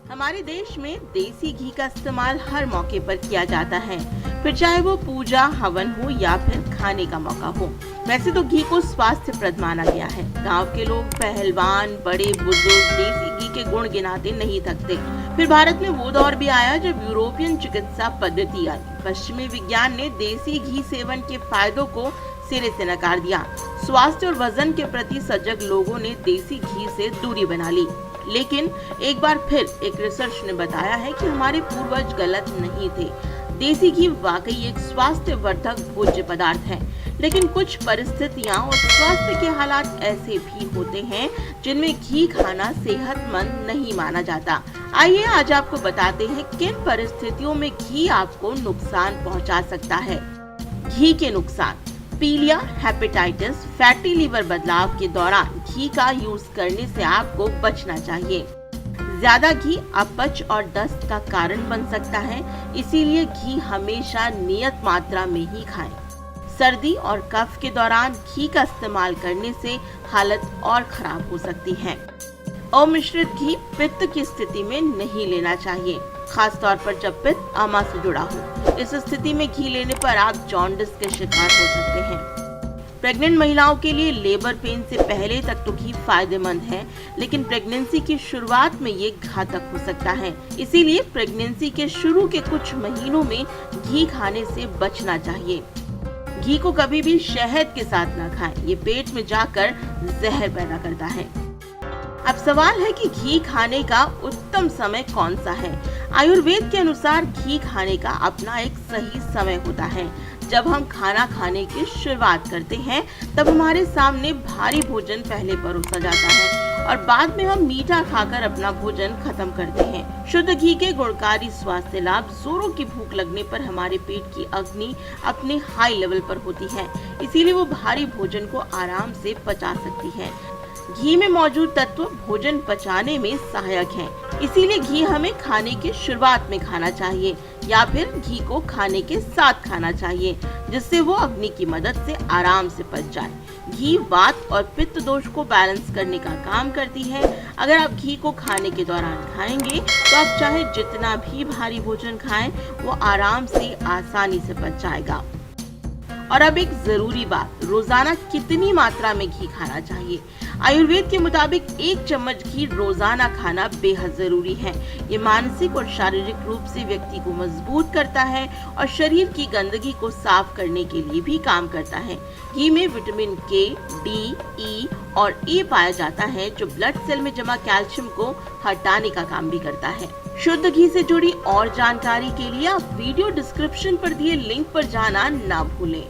हमारे देश में देसी घी का इस्तेमाल हर मौके पर किया जाता है, फिर चाहे वो पूजा हवन हो या फिर खाने का मौका हो। वैसे तो घी को स्वास्थ्यप्रद माना गया है। गांव के लोग, पहलवान, बड़े बुजुर्ग देसी घी के गुण गिनाते नहीं थकते। फिर भारत में वो दौर भी आया जब यूरोपियन चिकित्सा पद्धति आई। पश्चिमी विज्ञान ने देसी घी सेवन के फायदों को सिरे से नकार दिया। स्वास्थ्य और वजन के प्रति सजग लोगों ने देसी घी से दूरी बना ली। लेकिन एक बार फिर एक रिसर्च ने बताया है कि हमारे पूर्वज गलत नहीं थे। देसी घी वाकई एक स्वास्थ्यवर्धक भोज्य पदार्थ है, लेकिन कुछ परिस्थितियां और स्वास्थ्य के हालात ऐसे भी होते हैं जिनमें घी खाना सेहतमंद नहीं माना जाता। आइए आज आपको बताते हैं किन परिस्थितियों में घी आपको नुकसान पहुंचा सकता है। घी के नुकसान। पीलिया, हेपेटाइटिस, फैटी लिवर बदलाव के दौरान घी का यूज करने से आपको बचना चाहिए। ज्यादा घी अपच और दस्त का कारण बन सकता है, इसीलिए घी हमेशा नियत मात्रा में ही खाएं। सर्दी और कफ के दौरान घी का इस्तेमाल करने से हालत और खराब हो सकती है। अमिश्रित घी पित्त की स्थिति में नहीं लेना चाहिए, खास तौर पर जब पित्त आमा से जुड़ा हो। इस स्थिति में घी लेने पर आप जॉन्डिस के शिकार हो सकते हैं। प्रेग्नेंट महिलाओं के लिए लेबर पेन से पहले तक तो घी फायदेमंद है, लेकिन प्रेगनेंसी की शुरुआत में ये घातक हो सकता है। इसीलिए प्रेगनेंसी के शुरू के कुछ महीनों में घी खाने से बचना चाहिए। घी को कभी भी शहद के साथ न खाएं, ये पेट में जाकर जहर पैदा करता है। अब सवाल है कि घी खाने का उत्तम समय कौन सा है। आयुर्वेद के अनुसार घी खाने का अपना एक सही समय होता है। जब हम खाना खाने की शुरुआत करते हैं तब हमारे सामने भारी भोजन पहले परोसा जाता है और बाद में हम मीठा खाकर अपना भोजन खत्म करते हैं। शुद्ध घी के गुणकारी स्वास्थ्य लाभ। जोरों की भूख लगने पर हमारे पेट की अग्नि अपने हाई लेवल पर होती है, इसीलिए वो भारी भोजन को आराम से पचा सकती है। घी में मौजूद तत्व भोजन पचाने में सहायक हैं, इसीलिए घी हमें खाने की शुरुआत में खाना चाहिए या फिर घी को खाने के साथ खाना चाहिए, जिससे वो अग्नि की मदद से आराम से पच जाए। घी वात और पित्त दोष को बैलेंस करने का काम करती है। अगर आप घी को खाने के दौरान खाएंगे तो आप चाहे जितना भी भारी भोजन खाएं, वो आराम से आसानी से पच जाएगा। और अब एक जरूरी बात, रोजाना कितनी मात्रा में घी खाना चाहिए। आयुर्वेद के मुताबिक 1 चम्मच घी रोजाना खाना बेहद जरूरी है। ये मानसिक और शारीरिक रूप से व्यक्ति को मजबूत करता है और शरीर की गंदगी को साफ करने के लिए भी काम करता है। घी में विटामिन के, डी, ई और ए पाया जाता है, जो ब्लड सेल में जमा कैल्शियम को हटाने का काम भी करता है। शुद्ध घी से जुड़ी और जानकारी के लिए आप वीडियो डिस्क्रिप्शन पर दिए लिंक पर जाना ना भूलें।